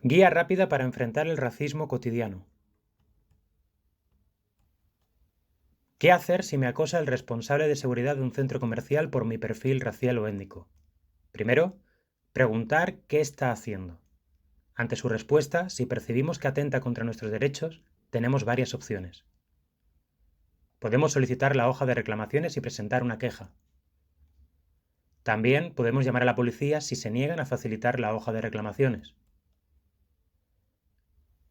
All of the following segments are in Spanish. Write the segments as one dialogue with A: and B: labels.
A: Guía rápida para enfrentar el racismo cotidiano. ¿Qué hacer si me acosa el responsable de seguridad de un centro comercial por mi perfil racial o étnico? Primero, preguntar qué está haciendo. Ante su respuesta, si percibimos que atenta contra nuestros derechos, tenemos varias opciones. Podemos solicitar la hoja de reclamaciones y presentar una queja. También podemos llamar a la policía si se niegan a facilitar la hoja de reclamaciones.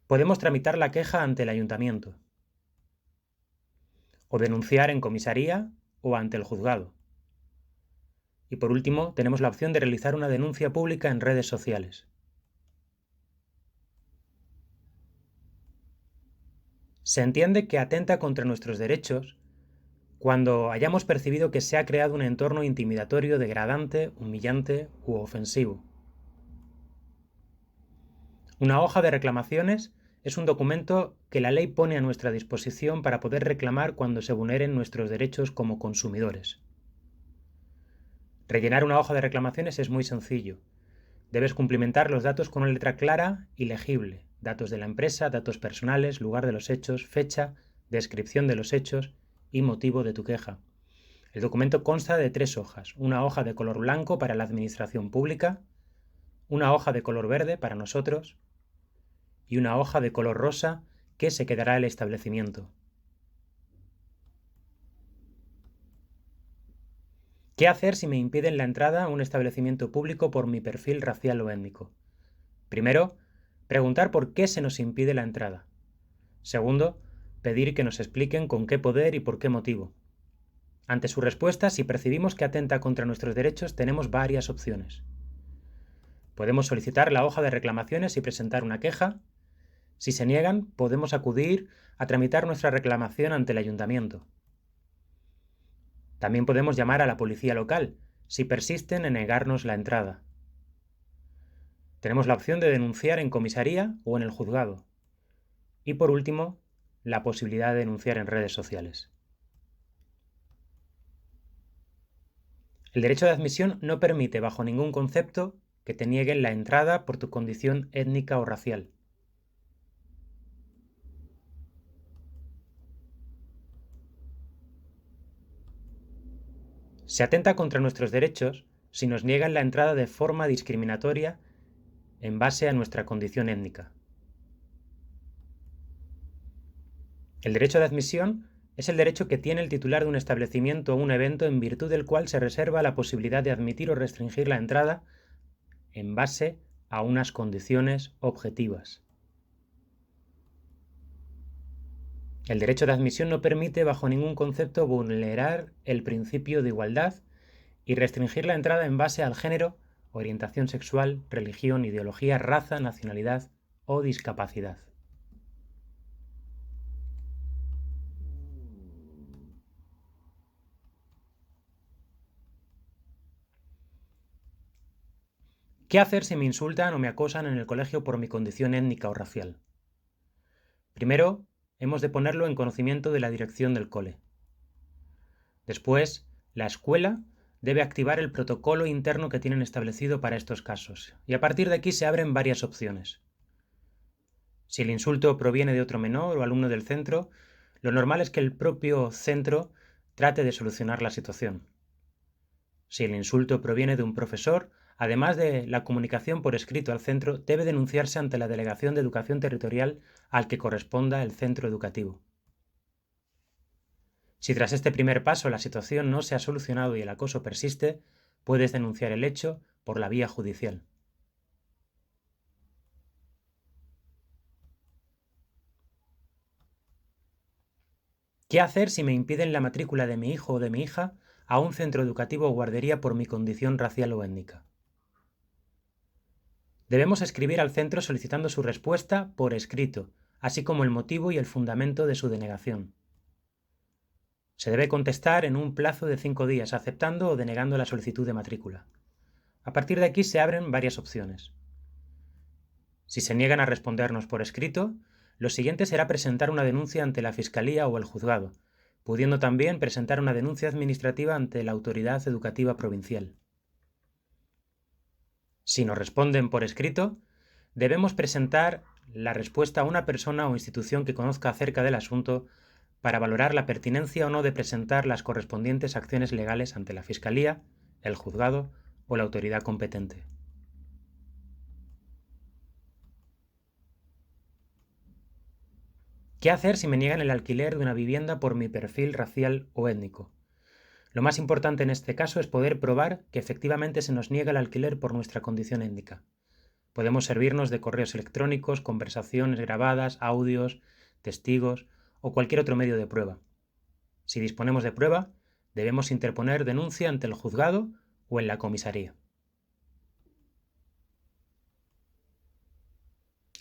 A: Podemos tramitar la queja ante el ayuntamiento o denunciar en comisaría o ante el juzgado. Y por último, tenemos la opción de realizar una denuncia pública en redes sociales. Se entiende que atenta contra nuestros derechos cuando hayamos percibido que se ha creado un entorno intimidatorio, degradante, humillante u ofensivo. Una hoja de reclamaciones es un documento que la ley pone a nuestra disposición para poder reclamar cuando se vulneren nuestros derechos como consumidores. Rellenar una hoja de reclamaciones es muy sencillo. Debes cumplimentar los datos con una letra clara y legible, datos de la empresa, datos personales, lugar de los hechos, fecha, descripción de los hechos y motivo de tu queja. El documento consta de 3 hojas, una hoja de color blanco para la administración pública, una hoja de color verde para nosotros y una hoja de color rosa que se quedará el establecimiento. ¿Qué hacer si me impiden la entrada a un establecimiento público por mi perfil racial o étnico? Primero, preguntar por qué se nos impide la entrada. Segundo, pedir que nos expliquen con qué poder y por qué motivo. Ante su respuesta, si percibimos que atenta contra nuestros derechos, tenemos varias opciones. Podemos solicitar la hoja de reclamaciones y presentar una queja. Si se niegan, podemos acudir a tramitar nuestra reclamación ante el ayuntamiento. También podemos llamar a la policía local, si persisten en negarnos la entrada. Tenemos la opción de denunciar en comisaría o en el juzgado. Y por último, la posibilidad de denunciar en redes sociales. El derecho de admisión no permite bajo ningún concepto que te nieguen la entrada por tu condición étnica o racial. Se atenta contra nuestros derechos si nos niegan la entrada de forma discriminatoria en base a nuestra condición étnica. El derecho de admisión es el derecho que tiene el titular de un establecimiento o un evento en virtud del cual se reserva la posibilidad de admitir o restringir la entrada en base a unas condiciones objetivas. El derecho de admisión no permite bajo ningún concepto vulnerar el principio de igualdad y restringir la entrada en base al género, orientación sexual, religión, ideología, raza, nacionalidad o discapacidad. ¿Qué hacer si me insultan o me acosan en el colegio por mi condición étnica o racial? Primero, hemos de ponerlo en conocimiento de la dirección del cole. Después, la escuela debe activar el protocolo interno que tienen establecido para estos casos, y a partir de aquí se abren varias opciones. Si el insulto proviene de otro menor o alumno del centro, lo normal es que el propio centro trate de solucionar la situación. Si el insulto proviene de un profesor, además de la comunicación por escrito al centro, debe denunciarse ante la Delegación de Educación Territorial al que corresponda el centro educativo. Si tras este primer paso la situación no se ha solucionado y el acoso persiste, puedes denunciar el hecho por la vía judicial. ¿Qué hacer si me impiden la matrícula de mi hijo o de mi hija a un centro educativo o guardería por mi condición racial o étnica? Debemos escribir al centro solicitando su respuesta por escrito, así como el motivo y el fundamento de su denegación. Se debe contestar en un plazo de 5 días, aceptando o denegando la solicitud de matrícula. A partir de aquí se abren varias opciones. Si se niegan a respondernos por escrito, lo siguiente será presentar una denuncia ante la Fiscalía o el Juzgado, pudiendo también presentar una denuncia administrativa ante la Autoridad Educativa Provincial. Si nos responden por escrito, debemos presentar la respuesta a una persona o institución que conozca acerca del asunto para valorar la pertinencia o no de presentar las correspondientes acciones legales ante la Fiscalía, el juzgado o la autoridad competente. ¿Qué hacer si me niegan el alquiler de una vivienda por mi perfil racial o étnico? Lo más importante en este caso es poder probar que efectivamente se nos niega el alquiler por nuestra condición étnica. Podemos servirnos de correos electrónicos, conversaciones grabadas, audios, testigos o cualquier otro medio de prueba. Si disponemos de prueba, debemos interponer denuncia ante el juzgado o en la comisaría.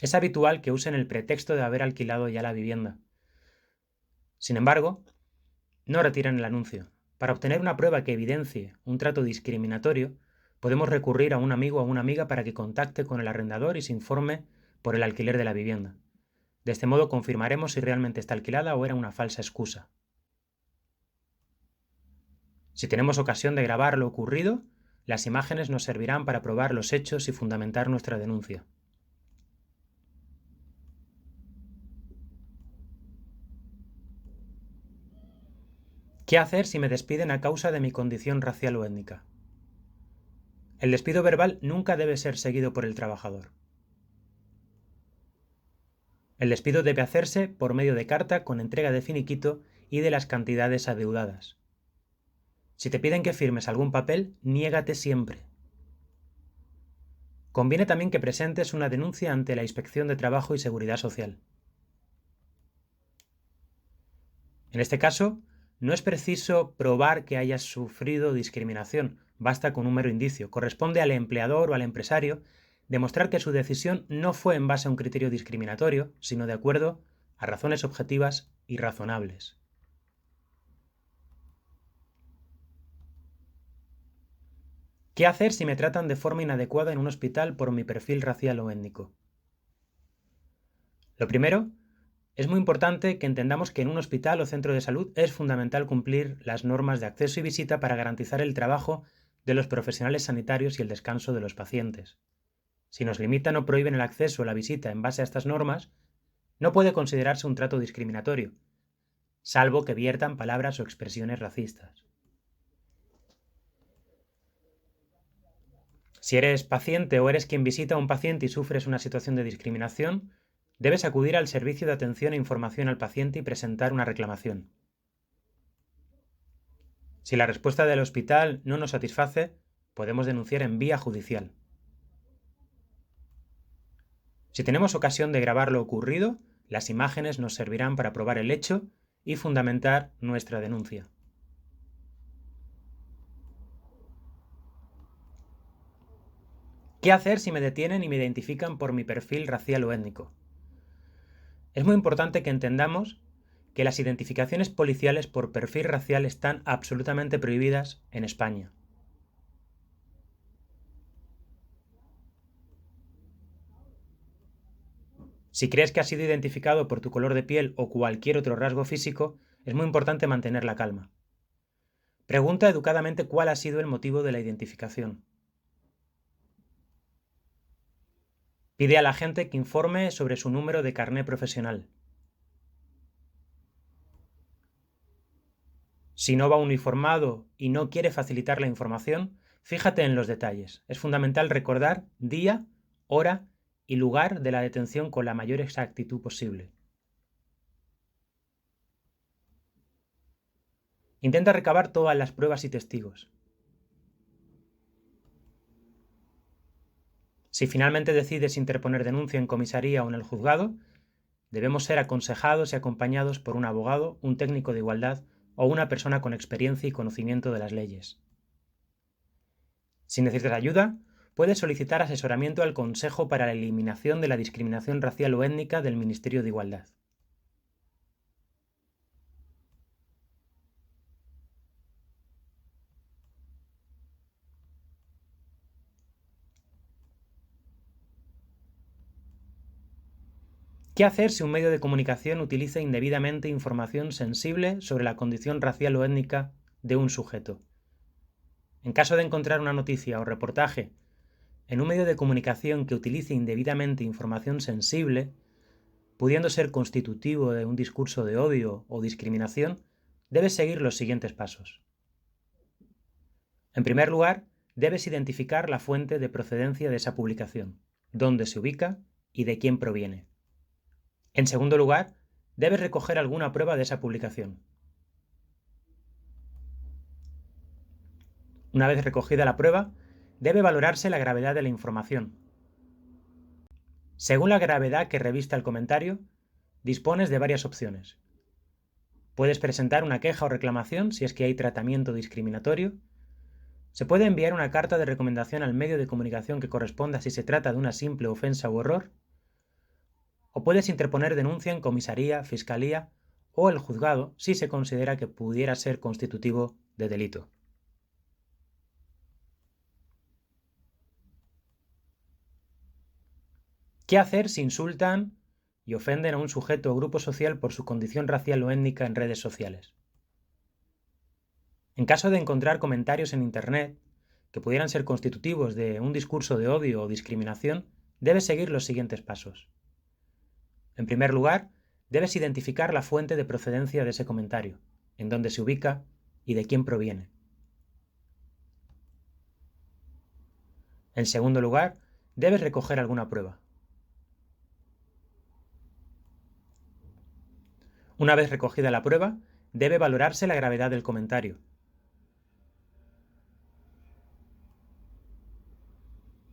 A: Es habitual que usen el pretexto de haber alquilado ya la vivienda. Sin embargo, no retiren el anuncio. Para obtener una prueba que evidencie un trato discriminatorio, podemos recurrir a un amigo o a una amiga para que contacte con el arrendador y se informe por el alquiler de la vivienda. De este modo confirmaremos si realmente está alquilada o era una falsa excusa. Si tenemos ocasión de grabar lo ocurrido, las imágenes nos servirán para probar los hechos y fundamentar nuestra denuncia. ¿Qué hacer si me despiden a causa de mi condición racial o étnica? El despido verbal nunca debe ser seguido por el trabajador. El despido debe hacerse por medio de carta con entrega de finiquito y de las cantidades adeudadas. Si te piden que firmes algún papel, niégate siempre. Conviene también que presentes una denuncia ante la Inspección de Trabajo y Seguridad Social. En este caso, no es preciso probar que hayas sufrido discriminación, basta con un mero indicio. Corresponde al empleador o al empresario demostrar que su decisión no fue en base a un criterio discriminatorio, sino de acuerdo a razones objetivas y razonables. ¿Qué hacer si me tratan de forma inadecuada en un hospital por mi perfil racial o étnico? Lo primero, es muy importante que entendamos que en un hospital o centro de salud es fundamental cumplir las normas de acceso y visita para garantizar el trabajo de los profesionales sanitarios y el descanso de los pacientes. Si nos limitan o prohíben el acceso o la visita en base a estas normas, no puede considerarse un trato discriminatorio, salvo que viertan palabras o expresiones racistas. Si eres paciente o eres quien visita a un paciente y sufres una situación de discriminación, debes acudir al Servicio de Atención e Información al Paciente y presentar una reclamación. Si la respuesta del hospital no nos satisface, podemos denunciar en vía judicial. Si tenemos ocasión de grabar lo ocurrido, las imágenes nos servirán para probar el hecho y fundamentar nuestra denuncia. ¿Qué hacer si me detienen y me identifican por mi perfil racial o étnico? Es muy importante que entendamos que las identificaciones policiales por perfil racial están absolutamente prohibidas en España. Si crees que has sido identificado por tu color de piel o cualquier otro rasgo físico, es muy importante mantener la calma. Pregunta educadamente cuál ha sido el motivo de la identificación. Pide a la gente que informe sobre su número de carné profesional. Si no va uniformado y no quiere facilitar la información, fíjate en los detalles. Es fundamental recordar día, hora y lugar de la detención con la mayor exactitud posible. Intenta recabar todas las pruebas y testigos. Si finalmente decides interponer denuncia en comisaría o en el juzgado, debemos ser aconsejados y acompañados por un abogado, un técnico de igualdad o una persona con experiencia y conocimiento de las leyes. Si necesitas ayuda, puedes solicitar asesoramiento al Consejo para la Eliminación de la Discriminación Racial o Étnica del Ministerio de Igualdad. ¿Qué hacer si un medio de comunicación utiliza indebidamente información sensible sobre la condición racial o étnica de un sujeto? En caso de encontrar una noticia o reportaje en un medio de comunicación que utilice indebidamente información sensible, pudiendo ser constitutivo de un discurso de odio o discriminación, debes seguir los siguientes pasos. En primer lugar, debes identificar la fuente de procedencia de esa publicación, dónde se ubica y de quién proviene. En segundo lugar, debes recoger alguna prueba de esa publicación. Una vez recogida la prueba, debe valorarse la gravedad de la información. Según la gravedad que revista el comentario, dispones de varias opciones. Puedes presentar una queja o reclamación si es que hay tratamiento discriminatorio. Se puede enviar una carta de recomendación al medio de comunicación que corresponda si se trata de una simple ofensa u error. O puedes interponer denuncia en comisaría, fiscalía o el juzgado si se considera que pudiera ser constitutivo de delito. ¿Qué hacer si insultan y ofenden a un sujeto o grupo social por su condición racial o étnica en redes sociales? En caso de encontrar comentarios en Internet que pudieran ser constitutivos de un discurso de odio o discriminación, debes seguir los siguientes pasos. En primer lugar, debes identificar la fuente de procedencia de ese comentario, en dónde se ubica y de quién proviene. En segundo lugar, debes recoger alguna prueba. Una vez recogida la prueba, debe valorarse la gravedad del comentario.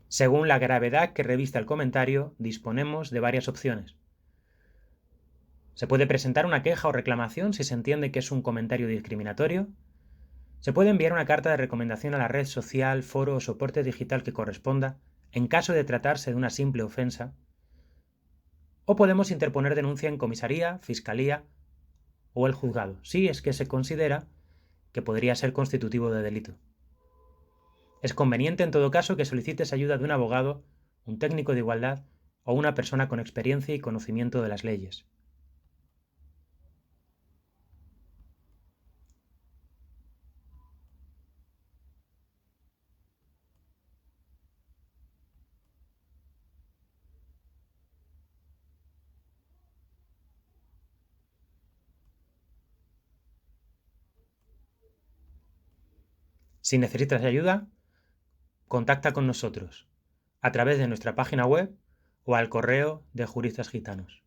A: Según la gravedad que revista el comentario, disponemos de varias opciones. Se puede presentar una queja o reclamación si se entiende que es un comentario discriminatorio. Se puede enviar una carta de recomendación a la red social, foro o soporte digital que corresponda, en caso de tratarse de una simple ofensa. O podemos interponer denuncia en comisaría, fiscalía o el juzgado, si es que se considera que podría ser constitutivo de delito. Es conveniente en todo caso que solicites ayuda de un abogado, un técnico de igualdad o una persona con experiencia y conocimiento de las leyes. Si necesitas ayuda, contacta con nosotros a través de nuestra página web o al correo de Juristas Gitanos.